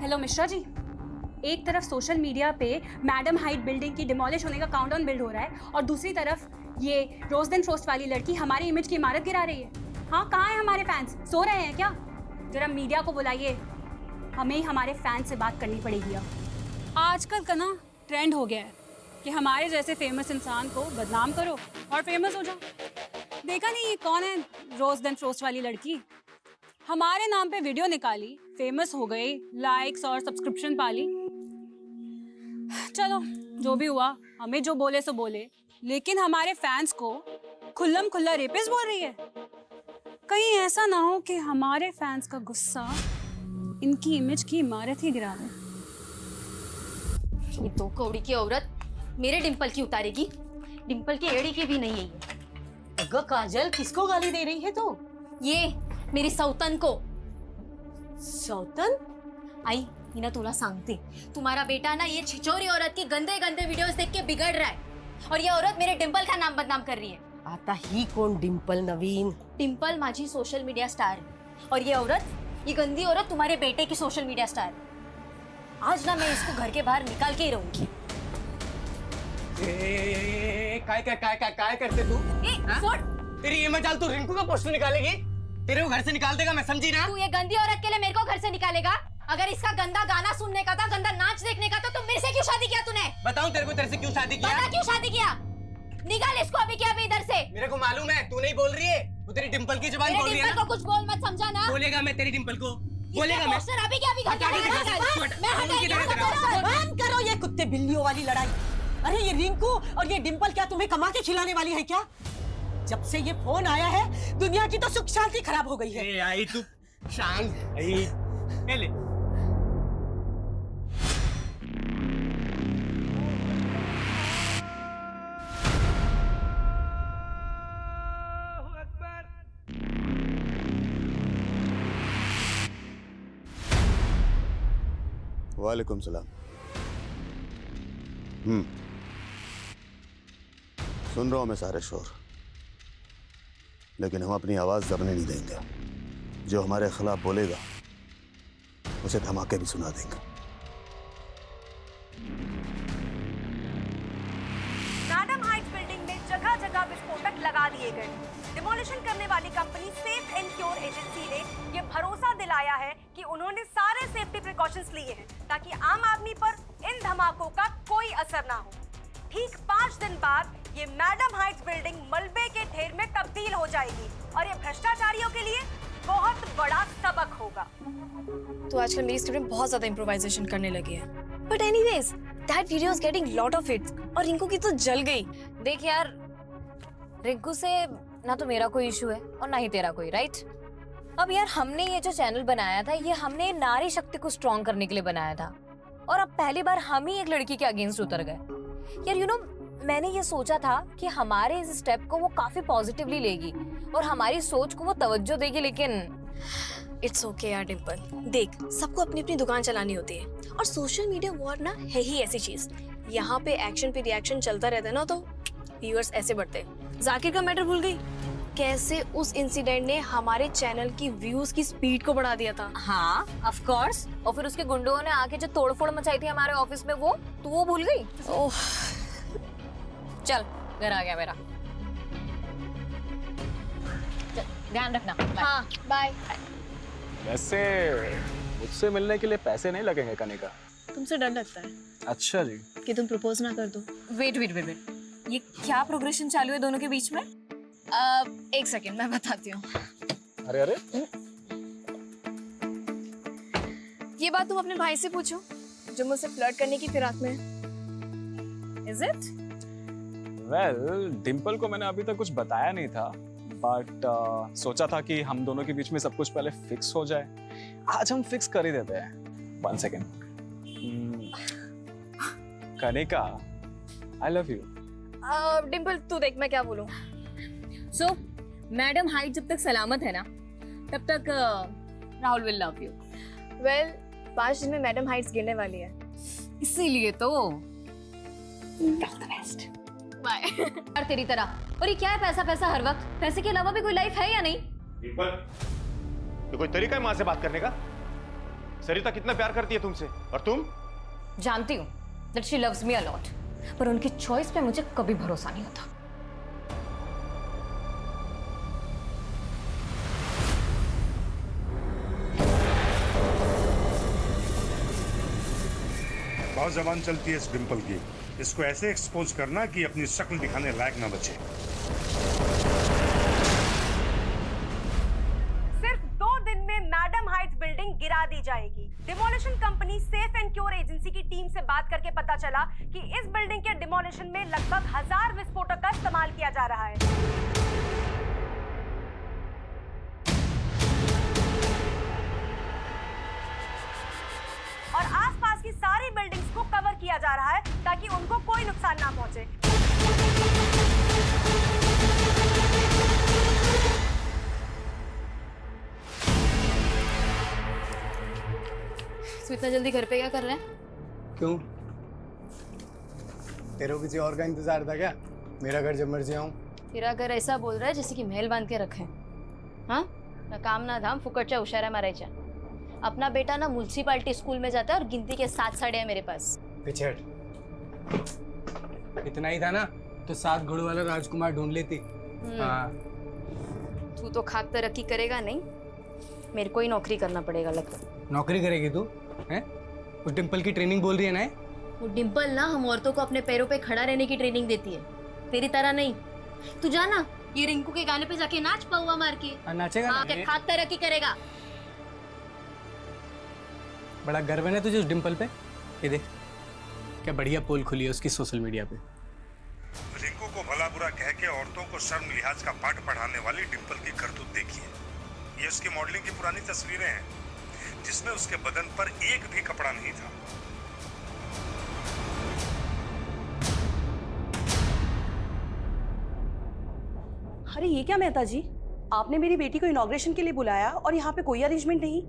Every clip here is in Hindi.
हेलो मिश्रा जी, एक तरफ सोशल मीडिया पे मैडम हाइट बिल्डिंग की डिमोलिश होने का काउंटडाउन बिल्ड हो रहा है और दूसरी तरफ ये रोजदेन फ्रोस्ट वाली लड़की हमारी इमेज की इमारत गिरा रही है। हाँ, कहाँ है हमारे फैंस? सो रहे हैं क्या? जरा मीडिया को बुलाइए, हमें ही हमारे फैंस से बात करनी पड़ेगी। अब आजकल का ना ट्रेंड हो गया है कि हमारे जैसे फेमस इंसान को बदनाम करो और फेमस हो जाओ। देखा नहीं ये कौन है रोजदेन फ्रोस्ट वाली लड़की? हमारे नाम पे वीडियो निकाली, फेमस हो गई, लाइक्स और सब्सक्रिप्शन पाली। चलो जो भी हुआ, हमें जो बोले सो बोले, लेकिन हमारे फैंस को खुल्लम खुल्ला रेपिस्ट बोल रही है। कहीं ऐसा ना हो कि हमारे फैंस का गुस्सा इनकी इमेज की इमारत ही गिरा दे। ये दो कौड़ी की औरत मेरे डिंपल की उतारेगी, डिंपल की एड़ी की भी नहीं है ये। अगं काजल, किसको गाली दे रही है तू? ये मेरी सौतन को। सौतन? आई मीना, तुला सांगते, तुम्हारा बेटा ना ये छिचोरी औरत की गंदे गंदे वीडियोस देख के बिगड़ रहा है और ये औरत मेरे डिंपल का नाम बदनाम कर रही है। आता ही कौन डिंपल नवीन? डिंपल माझी सोशल मीडिया स्टार है और ये औरत, ये गंदी औरत तुम्हारे बेटे की सोशल मीडिया स्टार है। आज ना मैं इसको घर के बाहर निकाल के ही रहूंगी। काय करते तू? तेरी ये मजाल तू रिंकू का पोस्टर निकालेगी? तेरे को घर से निकाल देगा, मैं समझी ना? तू ये गंदी औरत के लिए मेरे को घर से निकालेगा? अगर इसका गंदा गाना सुनने का था, गंदा नाच देखने का था, तो मेरे से क्यों शादी किया तूने? बताऊं तेरे से क्यों शादी किया? बता क्यों शादी किया? निकाल इसको अभी क्या, अभी इधर से। मेरे को मालूम है, तू नहीं बोल रही है, तू तेरी डिंपल की जुबान बोल रही है डिंपल ना? को कुछ बोल मत, समझा ना? बोलेगा मैं तेरी डिंपल को, बोलेगा मैं। पोस्टर अभी क्या, अभी बंद करो ये कुत्ते बिल्लियों वाली लड़ाई। अरे ये रिंकू और ये डिंपल क्या तुम्हें कमा के खिलाने वाली है क्या? जब से ये फोन आया है, दुनिया की तो सुख शांति खराब हो गई है। ए आई तू शांत आई। ए ले। वालेकुम सलाम। सुन रहा हूं मैं सारे शोर, लेकिन हम अपनी आवाज दबने नहीं देंगे। जो हमारे खिलाफ बोलेगा उसे धमाके भी सुना देंगे। मैडम हाइट्स बिल्डिंग में जगह जगह विस्फोटक लगा दिए गए। डिमोलिशन करने वाली company safe and cure agency ने ये भरोसा दिलाया है कि उन्होंने सारे सेफ्टी प्रिकॉशंस लिए हैं ताकि आम आदमी पर इन धमाकों का कोई असर ना हो। ठीक 5 दिन बाद ये मैडम हाइट्स बिल्डिंग मलबे के ढेर में तब्दील हो जाएगी और ये भ्रष्टाचारियों के लिए बहुत बड़ा सबक होगा। तो आजकल मेरी स्टूडेंट बहुत ज्यादा इम्प्रोवाइजेशन करने लगी है। But anyways, that video is getting lot of hits और रिंकू की तो जल गई। देख यार, रिंकू से ना तो मेरा कोई इशू है और ना ही तेरा कोई, राइट? अब यार, हमने ये जो चैनल बनाया था, ये हमने नारी शक्ति को स्ट्रॉन्ग करने के लिए बनाया था और अब पहली बार हम ही एक लड़की के अगेंस्ट उतर गए। यार यू नो, मैंने ये सोचा था कि हमारे इस स्टेप को वो काफी पॉजिटिवली लेगी और हमारी सोच को वो तवज्जो देगी, लेकिन इट्स ओके यार डिंपल, देख सबको अपनी अपनी दुकान चलानी होती है और सोशल मीडिया वॉर ना है ही ऐसी चीज। यहाँ पे एक्शन पे रिएक्शन चलता रहता है ना, तो व्यूअर्स ऐसे बढ़ते हैं। जाकिर का मैटर भूल गई? कैसे उस इंसिडेंट ने हमारे चैनल की व्यूज की स्पीड को बढ़ा दिया था। हाँ ऑफ कोर्स, और फिर उसके गुंडों ने आके जो तोड़फोड़ मचाई थी हमारे ऑफिस में, वो तू वो भूल गई? ओह, चल घर आ गया मेरा, ध्यान रखना। हाँ बाय। वैसे मुझसे मिलने के लिए पैसे नहीं लगेंगे कनिका? तुमसे डर लगता है अच्छा जी। कि तुम प्रपोज ना कर दो। वेट वेट वेट वेट, ये क्या प्रोग्रेशन चालू है दोनों के बीच में? एक सेकंड मैं बताती हूँ। अरे अरे, ये बात तुम अपने भाई से पूछो जो मुझसे फ्लर्ट करने की फिराक में है। Is it? वेल डिंपल को मैंने अभी तक कुछ बताया नहीं था, बट सोचा था कि हम दोनों के बीच में सब कुछ पहले फिक्स हो जाए। आज हम फिक्स कर ही देते हैं। 1 second. Kanika, I love you. Dimple तू देख मैं क्या बोलूं। सो मैडम हाइट जब तक सलामत है ना, तब तक Rahul will love you. Well 5 दिन में मैडम हाइट्स गिरने वाली है, इसीलिए तो बेस्ट। बाय। यार तेरी तरह, और ये क्या है पैसा पैसा हर वक्त? पैसे के अलावा भी कोई लाइफ है या नहीं? तो कोई तरीका है माँ से बात करने का? सरिता कितना प्यार करती है तुमसे, और तुम? जानती हूँ that she loves me a lot, पर उनकी चॉइस पे मुझे कभी भरोसा नहीं होता। बहुत जबान चलती है इस डिंपल की। इसको ऐसे एक्सपोज करना कि अपनी शक्ल दिखाने लायक ना बचे। सिर्फ 2 दिन में मैडम हाइट्स बिल्डिंग गिरा दी जाएगी। Demolition company safe and cure agency की टीम से बात करके पता चला कि इस बिल्डिंग के डिमोलिशन में लगभग 1000 विस्फोटक का इस्तेमाल किया जा रहा है। और आसपास की सारी बिल्डिंग्स को कवर किया जा रहा है ताकि उनको कोई नुकसान ना पहुंचे। तो इतना जल्दी घर पे क्या कर रहे हैं? क्यों? तेरे को किसी और का इंतजार था क्या? मेरा घर जब मर्जी आऊं। तेरा घर ऐसा बोल रहा है जैसे कि महल बांध के रखे। हाँ, ना काम ना धाम, फुकटच्या उशारा मारायच्या। अपना बेटा ना म्युनिसिपालिटी स्कूल में जाता है और गिनती के 7 साड़े हैं मेरे पास। पिछड़। इतना ही था ना तो 7 घोड़ों वाला राजकुमार ढूंढ लेती। हाँ। तू तो खाक तरक्की करेगा नहीं, मेरे को ही नौकरी करना पड़ेगा लगता। नौकरी करेगी तू? हैं? वो डिंपल की ट्रेनिंग बोल रही है ना? वो डिंपल ना हम औरतों को अपने पैरों पे खड़ा रहने की ट्रेनिंग देती है, तेरी तरह नहीं। तू जाना ये रिंकू के गाने पे जाके नाच पौवा मार के। नाचेगा ना? क्या खाक तरक्की करेगा? बड़ा गर्व है ना तुझे उस डिंपल पे? ये देख क्या बढ़िया पोल खुली है उसकी सोशल मीडिया पे। रिंकू को भला बुरा कह के औरतों को शर्म लिहाज का पाठ पढ़ाने वाली डिंपल की करतूत देखिए। ये उसकी मॉडलिंग की पुरानी तस्वीरें हैं जिसमें उसके बदन पर एक भी कपड़ा नहीं था। अरे ये क्या मेहता जी, आपने मेरी बेटी को इनॉग्रेशन के लिए बुलाया और यहाँ पे कोई अरेंजमेंट नहीं,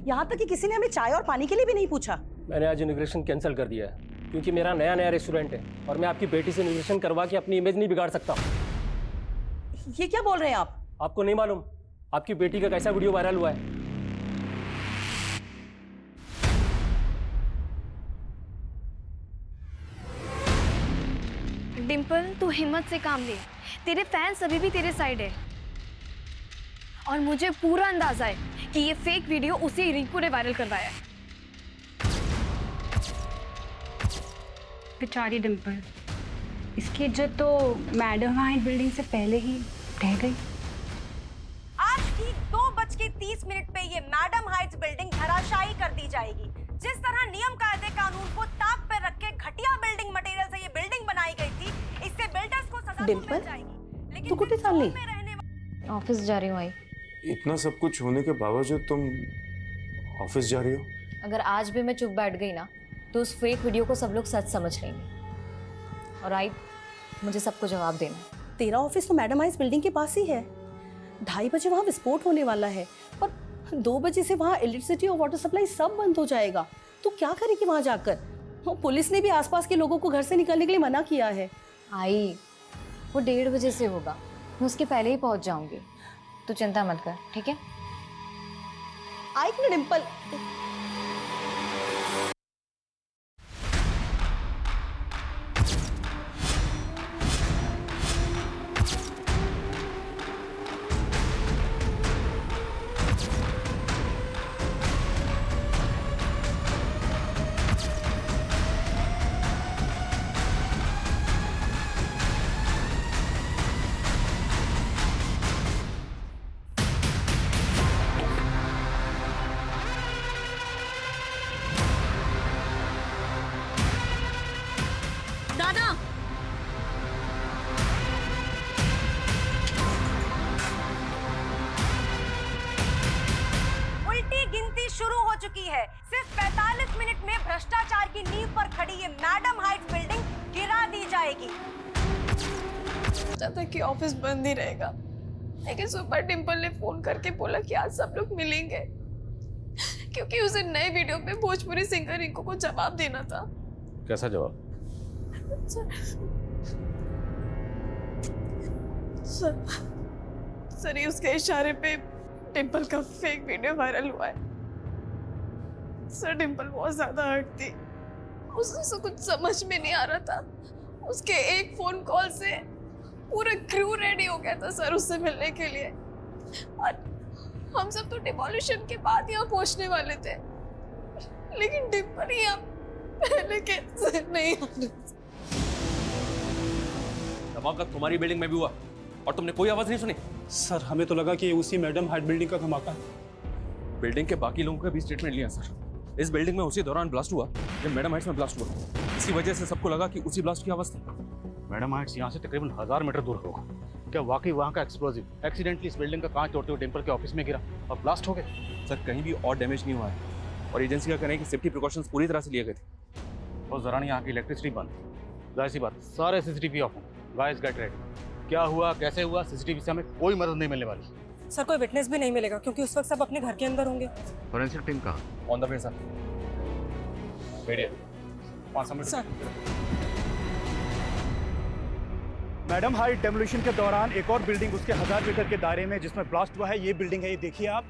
यहाँ तक कि किसी ने हमें चाय और पानी के लिए भी नहीं पूछा। मैंने आज इनॉग्रेशन कैंसिल कर दिया है क्योंकि मेरा नया रेस्टोरेंट है और मैं आपकी बेटी से इनॉग्रेशन करवा के अपनी इमेज नहीं बिगाड़ सकता। ये क्या बोल रहे हैं आप? आपको नहीं मालूम आपकी बेटी का कैसा वीडियो वायरल हुआ है? डिंपल, तू हिम्मत से काम ले, तेरे फैंस अभी भी तेरे साइड है और मुझे पूरा अंदाजा है कि ये फेक वीडियो उसी रिंकू ने वायरल करवाया है। बेचारी डिंपल, इसकी इज्जत तो मैडम हाइट बिल्डिंग से पहले ही रह गई। आज ठीक 2:30 पे ये मैडम हाइट्स बिल्डिंग धराशायी कर दी जाएगी। जिस तरह नियम कायदे कानून को ताक पे रख के घटिया बिल्डिंग मटेरियल से ये बिल्डिंग बनाई गई थी, इससे बिल्डर्स को सजा तो मिल जाएगी। लेकिन तू कुत्ते साली ऑफिस जा रही हूँ आई। इतना सब कुछ होने के बावजूद तुम ऑफिस जा रही हो? अगर आज भी मैं चुप बैठ गई ना तो उस फेक वीडियो को सब लोग सच समझ लेंगे और आई मुझे सबको जवाब देना। तेरा ऑफिस तो मैडम हाइट्स बिल्डिंग के पास ही है। 2:30 बजे वहाँ विस्फोट होने वाला है और 2 बजे से वहाँ इलेक्ट्रिसिटी और वाटर सप्लाई सब बंद हो जाएगा। तो क्या करेगी वहाँ जाकर? पुलिस ने भी आसपास के लोगों को घर से निकलने के लिए मना किया है। आई वो 1:30 बजे से होगा, मैं उसके पहले ही पहुंच जाऊंगी, तू चिंता मत कर, ठीक है? आई ना डिंपल, दादा उल्टी गिनती शुरू हो चुकी है। सिर्फ 45 मिनट में भ्रष्टाचार की नींव पर खड़ी ये मैडम हाइट्स बिल्डिंग गिरा दी जाएगी। सोचा था कि ऑफिस बंद ही रहेगा, लेकिन सुपर डिंपल ने फोन करके बोला कि आज सब लोग मिलेंगे क्योंकि उसे नए वीडियो पे भोजपुरी सिंगर रिंकू को जवाब देना था। कैसा जवाब? सर ये उसके इशारे पे डिंपल का फेक वीडियो वायरल हुआ है। सर डिम्पल बहुत ज्यादा हर्ट थी, उससे कुछ समझ में नहीं आ रहा था। उसके एक फोन कॉल से पूरा क्रू रेडी हो गया था सर उससे मिलने के लिए, और हम सब तो डिमोलिशन के बाद यहाँ पहुँचने वाले थे, लेकिन डिम्पल यहाँ पहले कैसे नहीं आना। धमाका तुम्हारी बिल्डिंग में भी हुआ और तुमने कोई आवाज नहीं सुनी? सर हमें तो लगा कि ये उसी मैडम हाइट बिल्डिंग का धमाका है। बिल्डिंग के बाकी लोगों का भी स्टेटमेंट लिया सर। इस बिल्डिंग में उसी दौरान ब्लास्ट हुआ जब मैडम हाइट्स में ब्लास्ट हुआ। इसी वजह से सबको लगा कि उसी ब्लास्ट की आवाज थी। मैडम हाइट्स यहाँ से तकरीबन 1000 मीटर दूर होगा। क्या वाकई वहाँ का एक्सप्लोजिव एक्सीडेंटली इस बिल्डिंग का कांच तोड़ते हुए डिम्पल के ऑफिस में गिरा और ब्लास्ट हो गए? सर कहीं भी और डैमेज नहीं हुआ है और एजेंसी का कहना है कि सेफ्टी प्रिकॉशंस पूरी तरह से लिए गए थे। और जरा यहाँ की इलेक्ट्रिसिटी बंद, जाहिर सी बात सारे सीसीटीवी ऑफ हैं। Guys get ready. क्या हुआ कैसे हुआ सीसीटीवी से हमें कोई मदद नहीं मिलने वाली। सर कोई विटनेस भी नहीं मिलेगा क्योंकि उस वक्त सब अपने घर के अंदर होंगे। फोरेंसिक टीम कहाँ? On the way sir. Media 5 minute. Sir madam height demolition के दौरान एक और बिल्डिंग उसके 1000 मीटर के दायरे में जिसमें ब्लास्ट हुआ है, ये बिल्डिंग है, ये देखिए आप।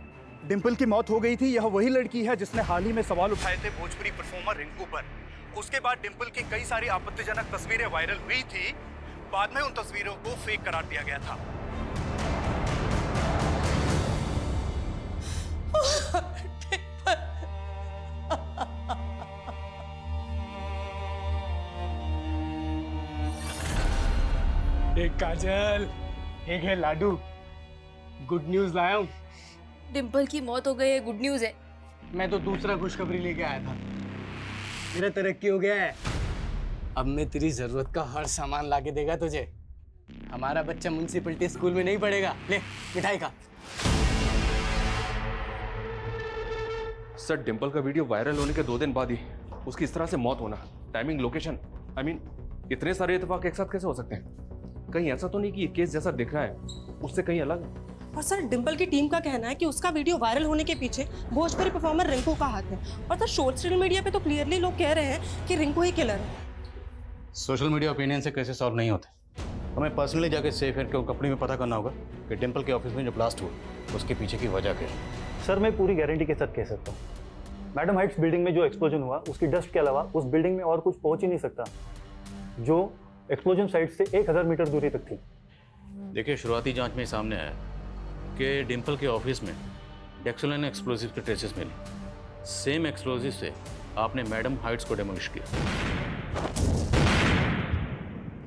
डिम्पल की मौत हो गई थी। यह वही लड़की है जिसने हाल ही में सवाल उठाए थे भोजपुरी परफॉर्मर रिंकू पर। उसके बाद डिम्पल की कई सारी आपत्तिजनक तस्वीरें वायरल हुई थी। बाद में उन तस्वीरों को फेक करार दिया गया था। एक काजल, एक है लाडू। गुड न्यूज लाया हूँ। डिम्पल की मौत हो गई है, गुड न्यूज है। मैं तो दूसरा खुशखबरी लेके आया था। मेरा तरक्की हो गया है। अब मैं तेरी जरूरत का हर सामान लाके देगा तुझे। हमारा बच्चा म्युनिसिपैलिटी स्कूल में नहीं पढ़ेगा। ले मिठाई खा। सर डिम्पल का वीडियो वायरल होने के 2 दिन बाद ही उसकी इस तरह से मौत होना, टाइमिंग, लोकेशन, आई मीन इतने सारे इत्तेफाक एक साथ कैसे हो सकते हैं? कहीं ऐसा तो नहीं कि ये केस जैसा दिख रहा है उससे कहीं अलग है? और सर डिम्पल की टीम का कहना है कि उसका वीडियो वायरल होने के पीछे भोजपुरी परफॉर्मर रिंकू का हाथ है। और सर सोशल मीडिया पे तो क्लियरली लोग कह रहे हैं कि रिंकू ही किलर है। सोशल मीडिया ओपिनियन से कैसे सॉल्व नहीं होते। हमें पर्सनली जाके सेफ एंड कंपनी में पता करना होगा कि डिम्पल के ऑफिस में जो ब्लास्ट हुआ उसके पीछे की वजह क्या है। सर मैं पूरी गारंटी के साथ कह सकता हूँ, मैडम हाइट्स बिल्डिंग में जो एक्सप्लोजन हुआ उसकी डस्ट के अलावा उस बिल्डिंग में और कुछ पहुंच ही नहीं सकता, जो एक्सप्लोजन साइट से 1000 मीटर दूरी तक थी। देखिए शुरुआती जांच में सामने आया कि डिम्पल के ऑफिस में डेक्सोलाइन एक्सप्लोजिव के ट्रेसेस मिले। सेम एक्सप्लोजिव से आपने मैडम हाइट्स को डेमोलिश किया।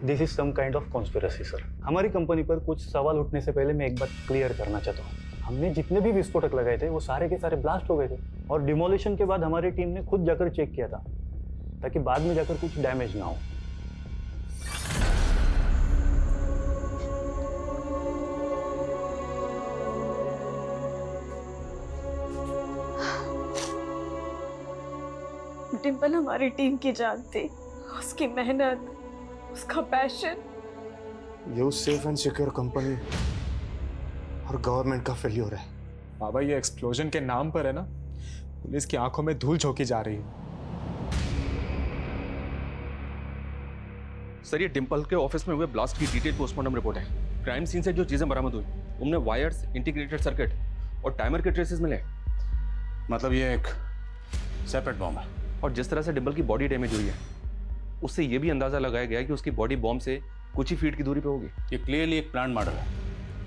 This is some kind of conspiracy sir. हमारी कंपनी पर कुछ सवाल उठने से पहले मैं एक बात क्लियर करना चाहता हूँ। हमने जितने भी विस्फोटक लगाए थे वो सारे के सारे ब्लास्ट हो गए थे और डिमोलिशन के बाद हमारी टीम ने खुद जाकर चेक किया था ताकि बाद में जाकर कुछ डैमेज ना हो। डिम्पल हमारी टीम की जान थी, उसकी मेहनत, उसका पैशन। ये उस सेफ एंड सिक्योर कंपनी और गवर्नमेंट का फेल्योर है। बाबा ये एक्सप्लोजन के नाम पर है ना, पुलिस की आंखों में धूल झोंकी जा रही है। सर ये डिम्पल के ऑफिस में हुए ब्लास्ट की डिटेल पोस्टमार्टम रिपोर्ट है। क्राइम सीन से जो चीजें बरामद हुई उनमें वायर्स, इंटीग्रेटेड सर्किट और टाइमर के ट्रेसेस मिले। मतलब ये एक सेपरेट बॉम्ब है। और जिस तरह से डिम्पल की बॉडी डैमेज हुई है उससे ये भी अंदाजा लगाया गया कि उसकी बॉडी बॉम्ब से कुछ ही फीट की दूरी पे होगी। ये क्लियरली एक प्लान मर्डर है।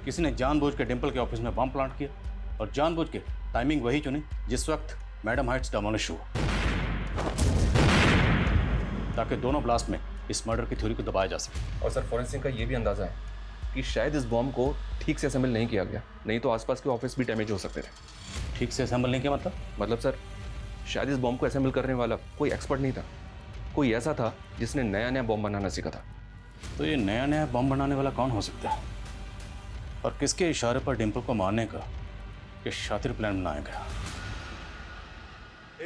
किसी ने जानबूझ के डिम्पल के ऑफिस में बम प्लांट किया और जानबूझ के टाइमिंग वही चुनी जिस वक्त मैडम हाइट्स डेमोलिश हुआ, ताकि दोनों ब्लास्ट में इस मर्डर की थ्योरी को दबाया जा सके। और सर फॉरेंसिक का ये भी अंदाजा है कि शायद इस बॉम्ब को ठीक से असेंबल नहीं किया गया, नहीं तो आसपास के ऑफिस भी डैमेज हो सकते थे। ठीक से असेंबल नहीं किया मतलब सर शायद इस बॉम्ब को असेंबल करने वाला कोई एक्सपर्ट नहीं था, कोई ऐसा था जिसने नया नया बॉम्ब बनाना सीखा था। तो ये नया नया बॉम्ब बनाने वाला कौन हो सकता है और किसके इशारे पर डिम्पल को मारने का ये शातिर प्लान बनाया गया?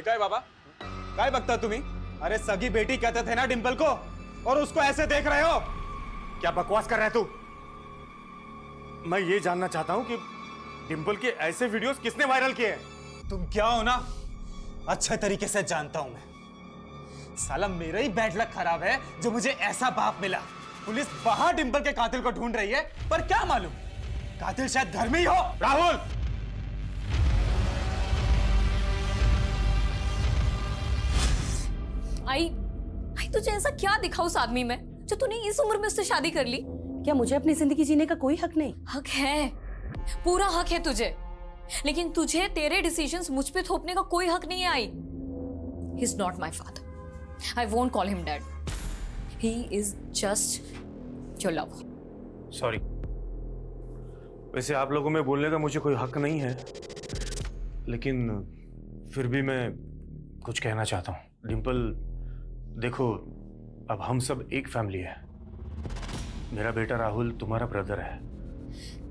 काय बाबा काय बघता तुम्ही? अरे सगी बेटी कहते थे ना डिम्पल को, और उसको ऐसे देख रहे हो? क्या बकवास कर रहे तू? मैं ये जानना चाहता हूँ कि डिम्पल के ऐसे वीडियोस किसने वायरल किए हैं? तुम क्या हो ना अच्छे तरीके से जानता हूं मैं। साला मेरा ही बैड लक खराब है जो मुझे ऐसा बाप मिला। पुलिस बाहर डिम्पल के कातिल को ढूंढ रही है, पर क्या मालूम कातिल शायद घर में ही हो। राहुल भाई तुझे ऐसा क्या दिखा उस आदमी में जो तूने इस उम्र में उससे शादी कर ली? क्या मुझे अपनी जिंदगी जीने का कोई हक नहीं? हक है, पूरा हक है तुझे, लेकिन तुझे तेरे डिसीजंस मुझ पे थोपने का कोई हक नहीं है। I he is not my father, I won't call him dad, he is just your lover. Sorry, वैसे आप लोगों में बोलने का मुझे कोई हक नहीं है, लेकिन फिर भी मैं कुछ कहना चाहता हूँ। डिम्पल, देखो, अब हम सब एक फैमिली है। मेरा बेटा राहुल तुम्हारा ब्रदर है।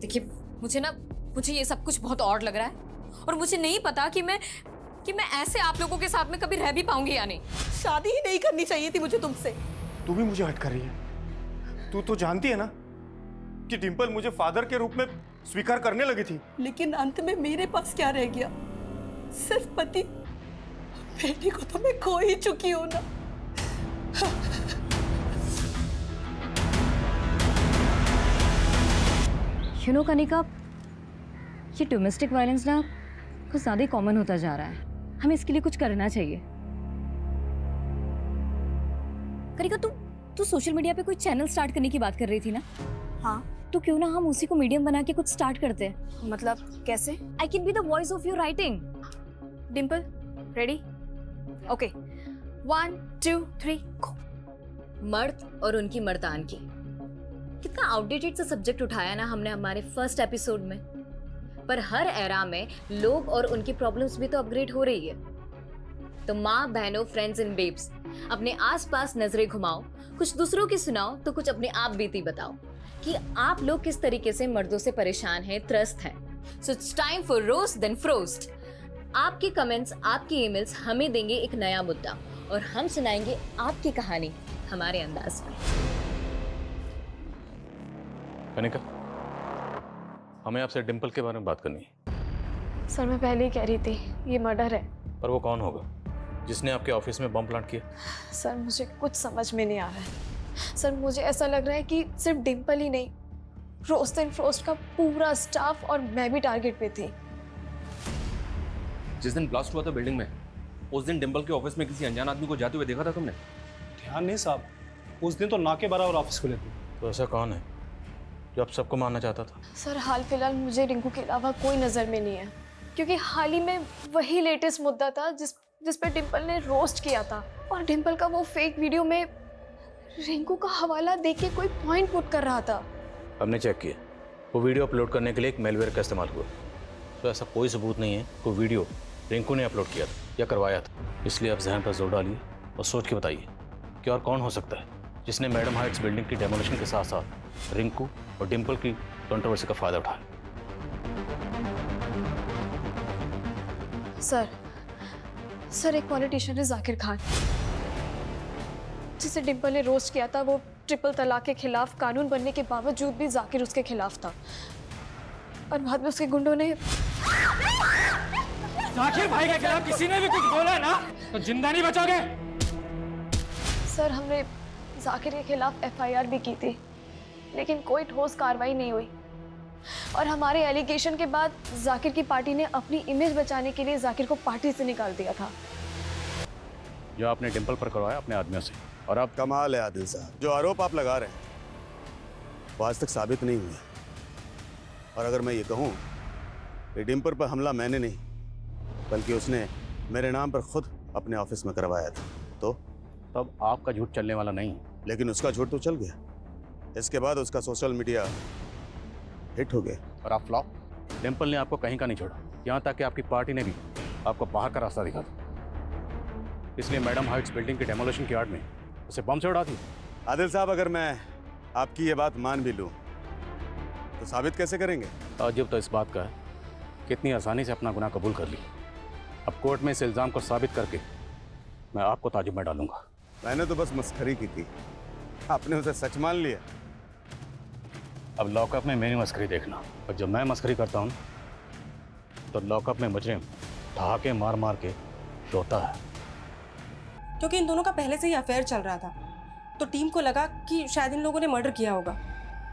देखिए, मुझे ये सब कुछ बहुत ऑड लग रहा है और मुझे नहीं पता कि मैं ऐसे आप लोगों के साथ में कभी रह भी पाऊंगी या नहीं। शादी ही नहीं करनी चाहिए थी मुझे तुमसे। तू भी मुझे हट कर रही है। तू तो जानती है ना कि डिम्पल मुझे फादर के रूप में स्वीकार करने लगी थी। लेकिन अंत में मेरे पास क्या रह गया? सिर्फ पति। बेटी को तो मैं खो ही चुकी हूं ना। यू नो कनिका, ये डोमेस्टिक वायलेंस ना कुछ ज़्यादा ही कॉमन होता जा रहा है। हमें इसके लिए कुछ करना चाहिए। कनिका, तू सोशल मीडिया पे कोई चैनल स्टार्ट करने की बात कर रही थी ना? हाँ। तो क्यों ना हम उसी को मीडियम बना के कुछ स्टार्ट करते हैं? मतलब कैसे? I can be the voice of your writing. Dimple, ready? Okay, 1 2 3 गो। मर्द और उनकी मर्दानगी, कितना आउटडेटेड सा सब्जेक्ट उठाया ना हमने हमारे फर्स्ट एपिसोड में। पर हर एरा में लोग और उनकी प्रॉब्लम्स भी तो अपग्रेड हो रही है। तो माँ, बहनों, फ्रेंड्स एंड बेब्स, अपने आसपास नजरें घुमाओ, कुछ दूसरों की सुनाओ तो कुछ अपने आप बीती बताओ कि आप लोग किस तरीके से मर्दों से परेशान हैं, त्रस्त हैं। So it's time for roast then frost. आपके कमेंट्स, आपकी ईमेल्स हमें देंगे एक नया मुद्दा और हम सुनाएंगे आपकी कहानी हमारे अंदाज में। कनिका, हमें आपसे डिम्पल के बारे में बात करनी है। सर, मैं पहले ही कह रही थी, ये मर्डर है। पर वो कौन होगा जिसने आपके ऑफिस में बम प्लांट किया? सर, मुझे कुछ समझ में नहीं आ रहा है। सर, मुझे ऐसा लग रहा है कि सिर्फ डिम्पल ही नहीं, रोस्ट एंड फ्रोस्ट का पूरा स्टाफ और मैं भी टारगेट पे थी। जिस दिन ब्लास्ट हुआ था बिल्डिंग में, उस दिन डिम्पल के ऑफिस में किसी अनजान आदमी को जाते हुए देखा था तुमने? ध्यान नहीं साहब, उस दिन तो नाके बराबर ऑफिस खुले थे। तो ऐसा कौन है जो आप सबको मारना चाहता था? सर, हाल फिलहाल मुझे रिंकू के अलावा कोई नज़र में नहीं है, क्योंकि हाल ही में वही लेटेस्ट मुद्दा था जिस पे डिम्पल ने रोस्ट किया था। और डिम्पल का वो फेक वीडियो में रिंकू का हवाला देके के कोई पॉइंट पुट कर रहा था। हमने चेक किया, वो वीडियो अपलोड करने के लिए एक मेलवेयर का इस्तेमाल हुआ। तो ऐसा कोई सबूत नहीं है कि वीडियो रिंकू ने अपलोड किया था या करवाया था। इसलिए आप जहन पर जोर डालिए और सोच के बताइए कि और कौन हो सकता है जिसने मैडम हाइट्स बिल्डिंग की डेमोलिशन के साथ साथ रिंकू और डिम्पल की कंट्रोवर्सी का फायदा उठाया। सर, एक पॉलिटिशियन है जाकिर खान, जिसे डिम्पल ने रोस्ट किया था। वो ट्रिपल तलाक के खिलाफ कानून बनने के बावजूद भी जाकिर उसके खिलाफ था और बाद में उसके गुंडों ने। जाकिर भाई के खिलाफ किसी ने भी कुछ बोला ना तो जिंदा नहीं बचोगे। सर, हमने जाकिर के खिलाफ FIR भी की थी, लेकिन कोई ठोस कार्रवाई नहीं हुई। और हमारे एलिगेशन के बाद जाकिर की पार्टी ने अपनी इमेज बचाने के लिए जाकिर को पार्टी से निकाल दिया था। जो आपने डिम्पल पर करवाया अपने आदमियों से, और अब कमाल है आदिल साहब, जो आरोप आप लगा रहे हैं वो आज तक साबित नहीं हुए। और अगर मैं ये कहूँ कि डिम्पल पर हमला मैंने नहीं बल्कि उसने मेरे नाम पर खुद अपने ऑफिस में करवाया था, तो तब आपका झूठ चलने वाला नहीं है। लेकिन उसका झूठ तो चल गया। इसके बाद उसका सोशल मीडिया हिट हो गया और आप फ्लॉप। डिम्पल ने आपको कहीं का नहीं छोड़ा, यहाँ तक कि आपकी पार्टी ने भी आपको बाहर का रास्ता दिखा था। इसलिए मैडम हाइट्स बिल्डिंग की डेमोलिशन की आड़ में उसे बम से उड़ा दी। आदिल साहब, अगर मैं आपकी ये बात मान भी लूँ तो साबित कैसे करेंगे? ताज्जुब तो इस बात का है कितनी आसानी से अपना गुनाह कबूल कर ली। अब कोर्ट में इस इल्ज़ाम को साबित करके मैं आपको ताज्जुब में डालूंगा। मैंने तो बस मस्खरी की थी, आपने उसे सच मान लिया। अब लॉकअप में मेरी मस्करी देखना, और जब मैं मस्करी करता हूँ तो लॉकअप में मुजरिम ठहाके मार मार के रोता है। क्योंकि इन दोनों का पहले से ही अफेयर चल रहा था, तो टीम को लगा कि शायद इन लोगों ने मर्डर किया होगा,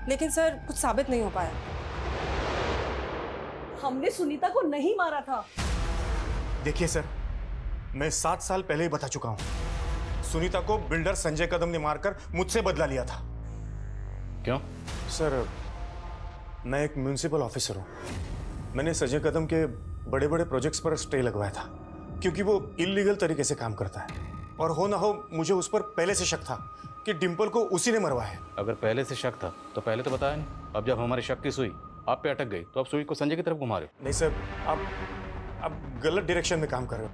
लेकिन सर कुछ साबित नहीं हो पाया। हमने सुनीता को नहीं मारा था। देखिए सर, मैं 7 साल पहले ही बता चुका हूँ सुनीता को बिल्डर संजय कदम ने मारकर मुझसे बदला लिया था। क्यों? सर, मैं एक म्यूनिसिपल ऑफिसर हूँ। मैंने संजय कदम के बड़े बड़े प्रोजेक्ट्स पर स्टे लगवाया था क्योंकि वो इलीगल तरीके से काम करता है, और हो ना हो मुझे उस पर पहले से शक था कि डिम्पल को उसी ने मरवाया है। अगर पहले से शक था तो पहले तो बताया नहीं। अब जब हमारी शक की सुई आप पे अटक गई तो अब सुई को संजय की तरफ घुमा रहे हो। नहीं सर, आप गलत डायरेक्शन में काम कर रहे हो।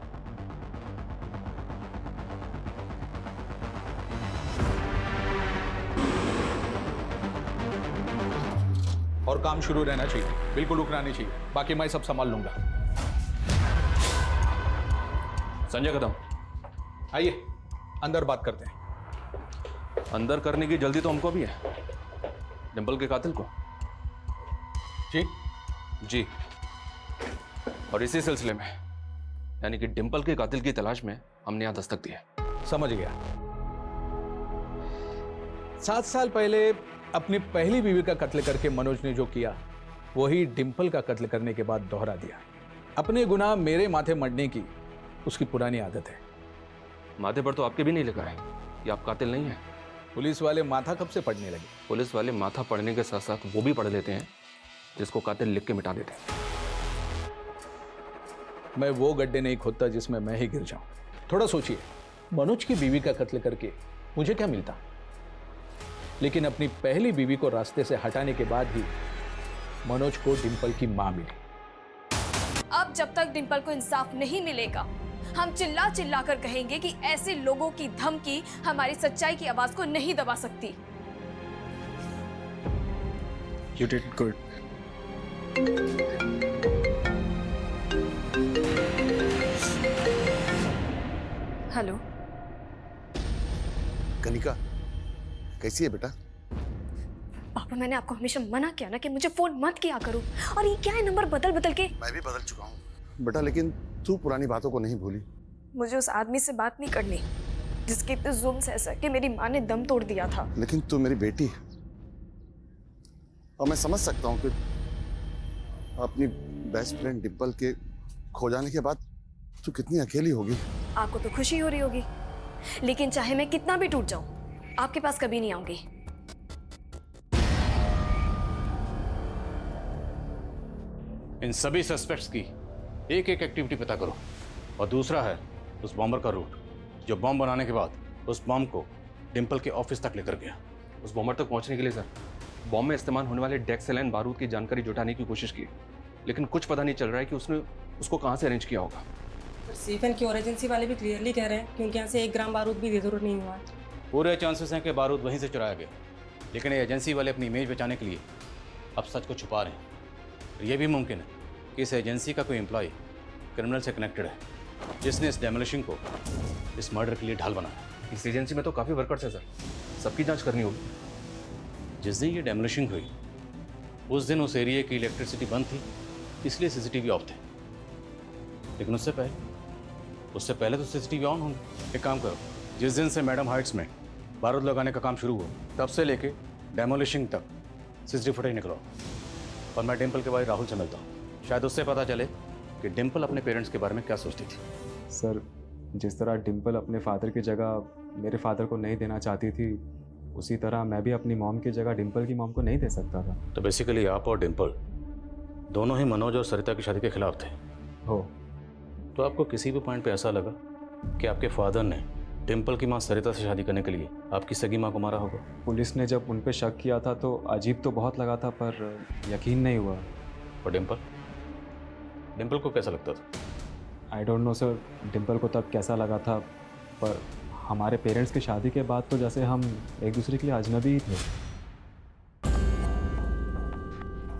और काम शुरू रहना चाहिए, बिल्कुल रुकना नहीं चाहिए। बाकी मैं सब संभाल लूंगा। संजय कदम, आइए अंदर बात करते हैं। अंदर करने की जल्दी तो हमको भी है। डिंपल के कातिल को? जी जी। और इसी सिलसिले में, यानी कि डिंपल के कातिल की तलाश में हमने यहां दस्तक दी है। समझ गया। 7 साल पहले अपनी पहली बीवी का कत्ल करके मनोज ने जो किया वही डिंपल का कत्ल करने के बाद दोहरा दिया। अपने गुनाह मेरे माथे मढ़ने की उसकी पुरानी आदत है। माथे पर तो आपके भी नहीं लिखा है कि आप कातिल नहीं हैं। पुलिस वाले माथा कब से पढ़ने लगे? पुलिस वाले माथा पढ़ने के साथ साथ वो भी पढ़ लेते हैं जिसको कातिल लिख के मिटा देते हैं। मैं वो गड्ढे नहीं खोदता जिसमें मैं ही गिर जाऊं। थोड़ा सोचिए, मनोज की बीवी का कत्ल करके मुझे क्या मिलता? लेकिन अपनी पहली बीवी को रास्ते से हटाने के बाद ही मनोज को डिंपल की मां मिली। अब जब तक डिंपल को इंसाफ नहीं मिलेगा, हम चिल्ला चिल्ला कर कहेंगे कि ऐसे लोगों की धमकी हमारी सच्चाई की आवाज को नहीं दबा सकती। You did good. Hello Kanika, कैसी है बेटा? पापा, मैंने आपको हमेशा मना किया ना कि मुझे फोन मत किया करो, और ये क्या है नंबर बदल बदल के। मैं भी बदल चुका हूँ बेटा, लेकिन तू पुरानी बातों को नहीं भूली। मुझे उस आदमी से बात नहीं करनी जिसके इतने जुल्म से ऐसा कि मेरी माँ ने दम तोड़ दिया था। लेकिन तू मेरी बेटी है और मैं समझ सकता हूँ कि अपनी बेस्ट फ्रेंड डिंपल के खो जाने के बाद तू कितनी अकेली होगी। आपको तो खुशी हो रही होगी, लेकिन चाहे मैं कितना भी टूट जाऊं, आपके पास कभी नहीं आऊंगी। इन सभी सस्पेक्ट्स की एक एक एक्टिविटी पता करो, और दूसरा है उस बॉम्बर का रूट जो बॉम्ब बनाने के बाद उस बॉम्ब को डिंपल के ऑफिस तक लेकर गया। उस बॉम्बर तक पहुंचने के लिए सर, बॉम्ब में इस्तेमाल होने वाले डेक्सेलाइन बारूद की जानकारी जुटाने की कोशिश की, लेकिन कुछ पता नहीं चल रहा है कि उसने उसको कहाँ से अरेंज किया होगा। सेफ एंड क्योर एजेंसी वाले भी क्लियरली कह रहे हैं कि उनके यहाँ से 1 ग्राम बारूद भी बेदरूर नहीं हुआ है। पूरे चांसेस हैं कि बारूद वहीं से चुराया गया, लेकिन ये एजेंसी वाले अपनी इमेज बचाने के लिए अब सच को छुपा रहे हैं। और ये भी मुमकिन है कि इस एजेंसी का कोई एम्प्लॉय क्रिमिनल से कनेक्टेड है, जिसने इस डेमोलिशन को इस मर्डर के लिए ढाल बनाया। इस एजेंसी में तो काफ़ी वर्कर्स हैं सर, सबकी जांच करनी होगी। जिस दिन ये डेमोलिशन हुई उस दिन उस एरिया की इलेक्ट्रिसिटी बंद थी, इसलिए सीसीटीवी ऑफ थे। लेकिन उससे पहले तो सीसीटीवी ऑन होंगे। एक काम करो, जिस दिन से मैडम हाइट्स में बारूद लगाने का काम शुरू हुआ तब से लेके डेमोलिशन तक सीसीटीवी फुटेज निकलो, और मैं डिंपल के भाई राहुल से मिलता हूँ। शायद उससे पता चले कि डिंपल अपने पेरेंट्स के बारे में क्या सोचती थी। सर, जिस तरह डिंपल अपने फादर की जगह मेरे फादर को नहीं देना चाहती थी, उसी तरह मैं भी अपनी मॉम की जगह डिंपल की मॉम को नहीं दे सकता था। तो बेसिकली आप और डिंपल दोनों ही मनोज और सरिता की शादी के खिलाफ थे। हो। तो आपको किसी भी पॉइंट पे ऐसा लगा कि आपके फादर ने डिंपल की मां सरिता से शादी करने के लिए आपकी सगी मां को मारा होगा? पुलिस ने जब उन पे शक किया था तो अजीब तो बहुत लगा था, पर यकीन नहीं हुआ। और डिंपल को कैसा लगता था? I don't know sir, Dimple को तब कैसा लगा था, पर हमारे पेरेंट्स की शादी के बाद तो जैसे हम एक दूसरे के लिए अजनबी ही थे।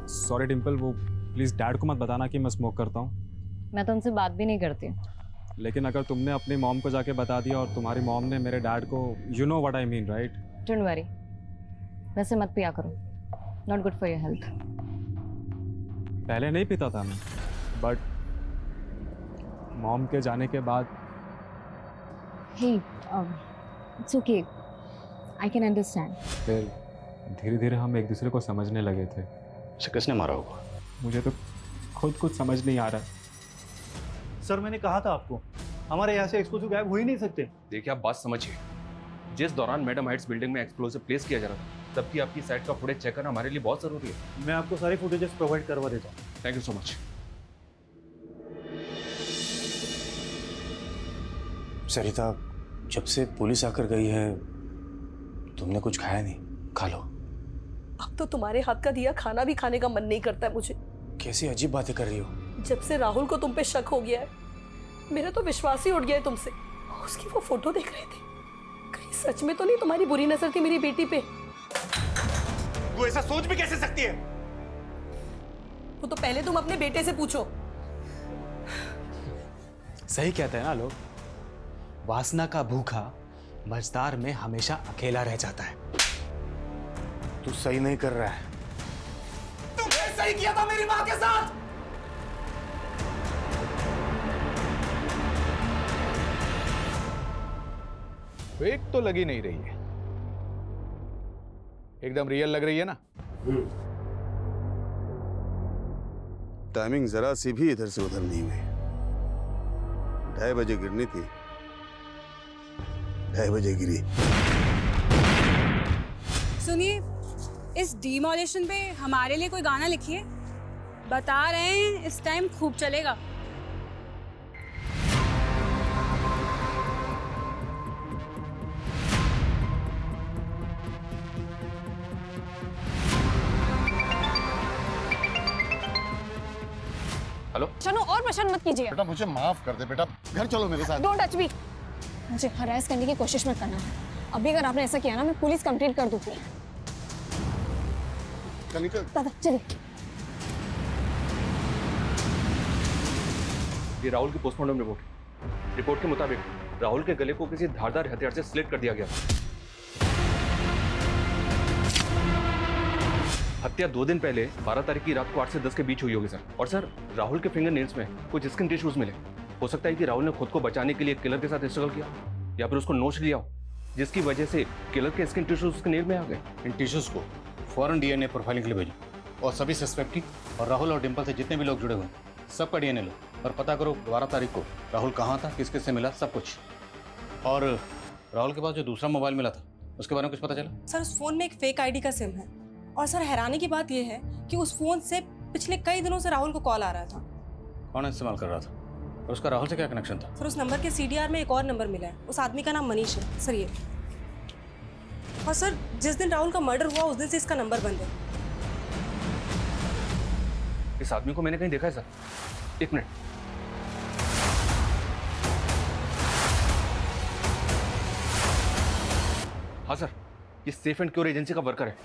सॉरी डिंपल, वो प्लीज़ डैड को मत बताना कि मैं स्मोक करता हूँ। मैं तो उनसे बात भी नहीं करती। लेकिन अगर तुमने अपनी मॉम को जाके बता दिया और तुम्हारी मॉम ने मेरे डैड को, you know what I mean right? Don't worry, वैसे मत पिया करो, not good for your health. पहले नहीं पीता था मैं, बट मॉम के जाने के बाद। Hey, it's okay, I can understand. फिर धीरे धीरे हम एक दूसरे को समझने लगे थे। उसे किसने मारा होगा? मुझे तो खुद कुछ समझ नहीं आ रहा। सर, मैंने कहा था आपको हमारे यहाँ से एक्सप्लोसिव गायब हो ही नहीं सकते। देखिए आप बात समझिए, जिस दौरान मैडम हाइट्स बिल्डिंग में एक्सप्लोसिव प्लेस किया जा रहा था तब की आपकी साइट का फुटेज चेक करना हमारे लिए बहुत जरूरी है। मैं आपको सारे फुटेजेस प्रोवाइड करवा देता हूँ। Thank you so much. Sarita, जब से पुलिस आकर गई है तुमने कुछ खाया नहीं, खा लो। अब तो तुम्हारे हाथ का दिया खाना भी खाने का मन नहीं करता है मुझे। कैसी अजीब बातें कर रही हो। जब से राहुल को तुम पे शक हो गया है, मेरा तो विश्वास ही उठ गया है तुमसे। उसकी वो फोटो देख रहे थे, कहीं सच में तो नहीं तुम्हारी बुरी नजर थी मेरी बेटी पे? तू ऐसा सोच भी कैसे सकती है? वो तो पहले तुम अपने बेटे से पूछो। सही कहते हैं ना लोग, वासना का भूखा मझदार में हमेशा अकेला रह जाता है। तू सही नहीं कर रहा है। तुमने सही किया था मेरी मां के साथ। फेक तो लगी नहीं रही है, एकदम रियल लग रही है ना। टाइमिंग जरा सी भी इधर से उधर नहीं हुई। 2:30 बजे गिरनी थी, 2:30 बजे गिरी। सुनिए, इस डिमोलिशन पे हमारे लिए कोई गाना लिखिए। बता रहे हैं इस टाइम खूब चलेगा। हेलो चलो और परेशान मत कीजिए। बेटा मुझे माफ कर दे बेटा, घर चलो मेरे साथ। Don't touch me. मुझे हरास करने की कोशिश मत करना। अभी अगर आपने ऐसा किया ना, मैं पुलिस कंप्लेंट कर दूंगी। दादा चलिए। ये राहुल की पोस्टमार्टम रिपोर्ट के मुताबिक राहुल के गले को किसी धारदार हथियार से स्लिट कर दिया गया। हत्या 2 दिन पहले 12 तारीख की रात को 8 से 10 के बीच हुई होगी सर। और सर, राहुल के फिंगर नेल्स में कुछ स्किन टिश्यूज मिले। हो सकता है कि राहुल ने खुद को बचाने के लिए किलर के साथ स्ट्रगल किया या फिर उसको नोच लिया हो, जिसकी वजह से किलर के स्किन टिश्यूज उसके नेल में आ गए। इन टिश्यूज को फौरन डीएनए प्रोफाइलिंग के लिए भेजो और सभी सस्पेक्ट की और राहुल और डिंपल से जितने भी लोग जुड़े हुए हैं सबका डीएनए लो और पता करो 12 तारीख को राहुल कहाँ था, किस किस से मिला, सब कुछ। और राहुल के पास जो दूसरा मोबाइल मिला था उसके बारे में कुछ पता चला? सर उस फोन में एक फेक आईडी का सिम है और सर हैरानी की बात यह है कि उस फोन से पिछले कई दिनों से राहुल को कॉल आ रहा था। कौन इस्तेमाल कर रहा था और उसका राहुल से क्या कनेक्शन था? सर उस नंबर के सीडीआर में एक और नंबर मिला है, उस आदमी का नाम मनीष है सर ये। और सर जिस दिन राहुल का मर्डर हुआ उस दिन से इसका नंबर बंद है। इस आदमी को मैंने कहीं देखा है सर। एक मिनट। हाँ सर, ये सेफ एंड क्योर एजेंसी का वर्कर है।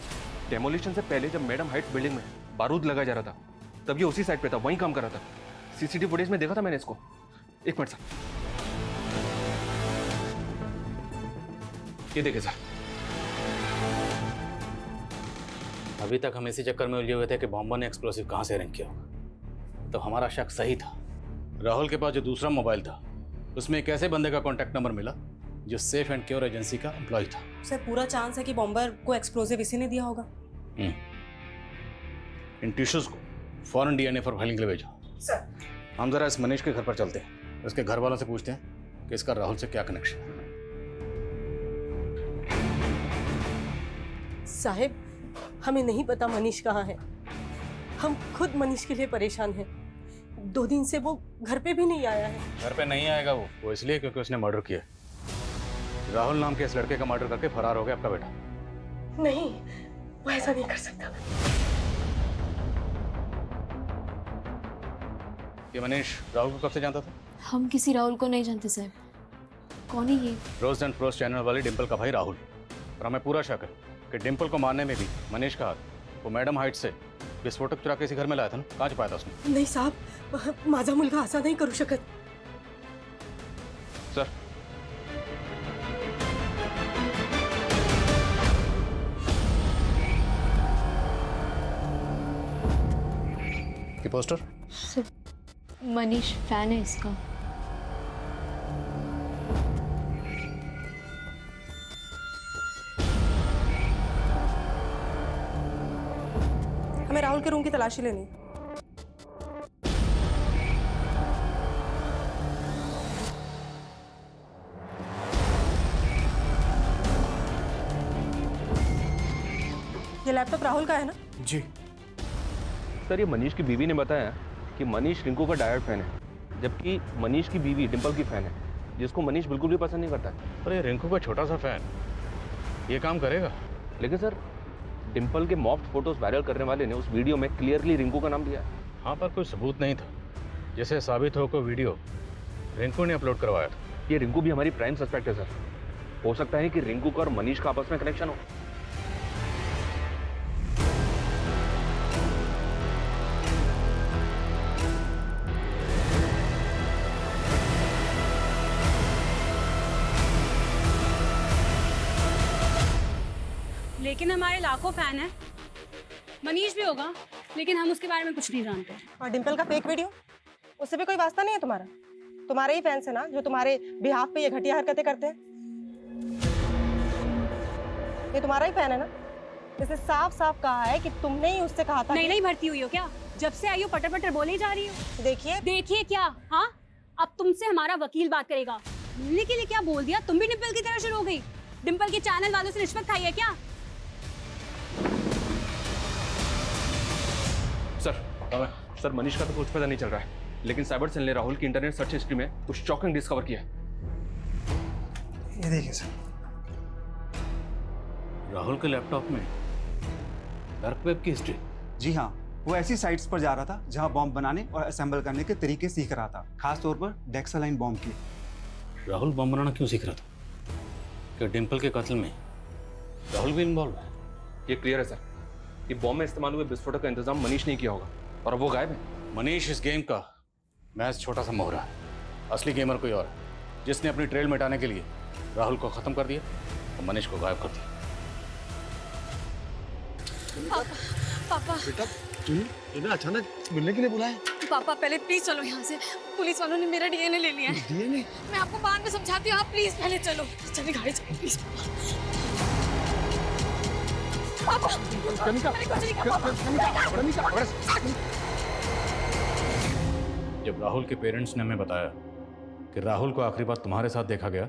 डेमोलिशन से पहले जब मैडम हाइट्स बिल्डिंग में बारूद लगाया जा रहा था तब ये उसी साइड पे था, वहीं काम कर रहा था। सीसीटीवी फुटेज में देखा था मैंने इसको। एक मिनट सर, ये देखे सर। अभी तक हम इसी चक्कर में उलझे हुए थे कि बॉम्बर ने एक्सप्लोसिव कहाँ से अरेंज किया होगा। तो हमारा शक सही था। राहुल के पास जो दूसरा मोबाइल था उसमें एक ऐसे बंदे का कॉन्टैक्ट नंबर मिला जो सेफ एंड क्योर एजेंसी का एम्प्लॉय था। सर पूरा चांस है कि बॉम्बर को एक्सप्लोसिव इसी ने दिया होगा। इन टिश्यूज को फौरन डीएनए प्रोफाइलिंग के लिए भेजो। सर हम जरा इस मनीष के घर पर चलते हैं, उसके घर वालों से पूछते हैं कि इसका राहुल से क्या कनेक्शन है। साहब हमें नहीं पता मनीष कहाँ है। हम खुद मनीष के लिए परेशान हैं। 2 दिन से वो घर पे भी नहीं आया है। घर पे नहीं आएगा वो इसलिए क्योंकि उसने मर्डर किया। राहुल नाम के इस लड़के का मर्डर करके फरार हो गया आपका बेटा। नहीं, वो ऐसा नहीं कर सकता। ये मनीष राहुल को कब से जानता था? हम किसी राहुल को नहीं जानते साहब। कौन है ये? रोज एंड फ्रोज चैनल वाली डिंपल का भाई राहुल। और हमें पूरा शक है कि डिंपल को मारने में भी मनीष का हाथ। वो मैडम हाइट से विस्फोटक चुरा के इसी घर में लाया था ना, कहाँ छुपाया था उसने? नहीं साहब, माझा मुलगा असा नहीं करू शकत। सर ये पोस्टर? मनीष फैन है इसका। हमें राहुल के रूम की तलाशी लेनी है। ये लैपटॉप राहुल का है ना? जी सर, ये मनीष की बीवी ने बताया कि मनीष रिंकू का डायरेक्ट फैन है, जबकि मनीष की बीवी डिंपल की फैन है, जिसको मनीष बिल्कुल भी पसंद नहीं करता है। अरे रिंकू का छोटा सा फैन ये काम करेगा? लेकिन सर, डिंपल के मॉफ्ड फोटोज वायरल करने वाले ने उस वीडियो में क्लियरली रिंकू का नाम लिया है। हाँ, पर कोई सबूत नहीं था जिससे साबित हो को वीडियो रिंकू ने अपलोड करवाया था। ये रिंकू भी हमारी प्राइम सस्पेक्ट है सर। हो सकता है कि रिंकू का और मनीष का आपस में कनेक्शन हो। लेकिन हमारे लाखों फैन हैं। मनीष भी होगा, लेकिन हम उसके बारे में कुछ नहीं जानते। और डिम्पल का फेक वीडियो, उससे भी कोई वास्ता नहीं है तुम्हारा? तुम्हारे ही फैंस है ना जो तुम्हारे बिहाफ पे ये घटिया हरकतें करते हैं। ये तुम्हारा ही फैन है ना? इसने साफ साफ कहा है कि तुमने ही उससे कहा था। नहीं भर्ती हुई हो क्या? जब से आई हो पटर पटर बोले जा रही हो। देखिए क्या? हाँ, अब तुमसे हमारा वकील बात करेगा। मिलने के लिए क्या बोल दिया? तुम भी डिम्पल की तरह शुरू हो गई। डिम्पल के चैनल वालों से रिश्वत खाई है क्या? सर मनीष का तो कुछ पता नहीं चल रहा है, लेकिन साइबर सेल ने राहुल की इंटरनेट सर्च हिस्ट्री में कुछ शॉकिंग डिस्कवर किया है। ये देखिए सर, राहुल के लैपटॉप में डार्क वेब की हिस्ट्री। जी हाँ, वो ऐसी साइट्स पर जा रहा था जहां बॉम्ब बनाने और असेंबल करने के तरीके सीख रहा था, खास तौर पर डेक्सालाइन बॉम्ब की। राहुल बम बनाना क्यों सीख रहा था? क्या डिंपल के कत्ल में राहुल भी इन्वॉल्व है? ये क्लियर है सर, ये बॉम्ब में इस्तेमाल हुए विस्फोटक का इंतजाम मनीष ने किया होगा और अब वो गायब है। मनीष इस गेम का मैच छोटा सा मोहरा है, असली गेमर कोई और है, जिसने अपनी ट्रेल मिटाने के लिए राहुल को खत्म कर दिया और मनीष को गायब कर दिया। पापा बेटा तुम्हें अचानक मिलने के लिए बुलाया? पापा पहले प्लीज चलो यहाँ से, पुलिस वालों ने मेरा डीएनए ले लिया है। डीएनए? मैं आपको बाद में समझाती हूँ, आप प्लीज पहले चलो। चलिए गाड़ी चलो प्लीज। पापा जब राहुल के पेरेंट्स ने हमें बताया कि राहुल को आखिरी बार तुम्हारे साथ देखा गया,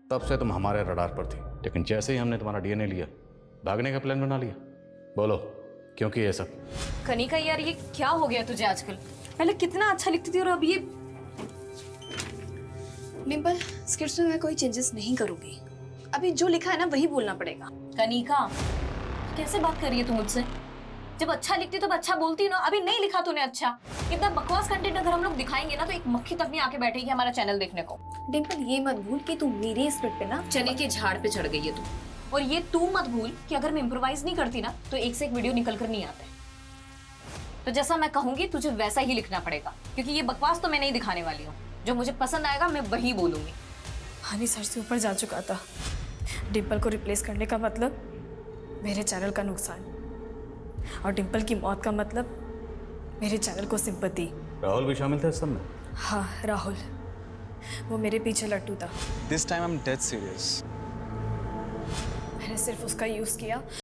तब से तुम हमारे रडार पर थी। लेकिन जैसे ही हमने तुम्हारा डीएनए लिया, भागने का प्लान बना लिया। बोलो क्योंकि ये सब? कनिका यार, ये क्या हो गया तुझे आजकल? पहले कितना अच्छा लिखती थी और अब ये। डिंपल, स्क्रिप्ट में मैं कोई चेंजेस नहीं करूंगी। अभी जो लिखा है ना वही बोलना पड़ेगा। कनिका, कैसे बात कर रही है तू मुझसे? जब अच्छा लिखती तो अच्छा बोलती ना। अभी नहीं लिखा तूने अच्छा। इतना बकवास कंटेंट अगर हम लोग दिखाएंगे ना तो एक मक्खी तक नहीं आके बैठेगी हमारा चैनल देखने को। डिंपल, ये मत भूल कि तू मेरे स्क्रिप्ट पे ना चने के झाड़ पे चढ़ गई है तू। और ये तू मत भूल कि अगर मैं इम्प्रोवाइज नहीं करती ना तो एक से एक वीडियो निकल कर नहीं आते। तो जैसा मैं कहूंगी तुझे वैसा ही लिखना पड़ेगा, क्योंकि ये बकवास तो मैं नहीं दिखाने वाली हूँ। जो मुझे पसंद आएगा मैं वही बोलूंगी। हनी सर से ऊपर जा चुका था। डिंपल को रिप्लेस करने का मतलब मेरे चैनल का नुकसान, और डिंपल की मौत का मतलब मेरे चैनल को सिंपैथी। राहुल भी शामिल था इस सब में? हाँ, राहुल, वो मेरे पीछे लट्टू था। This time I am dead serious. मैंने सिर्फ उसका यूज किया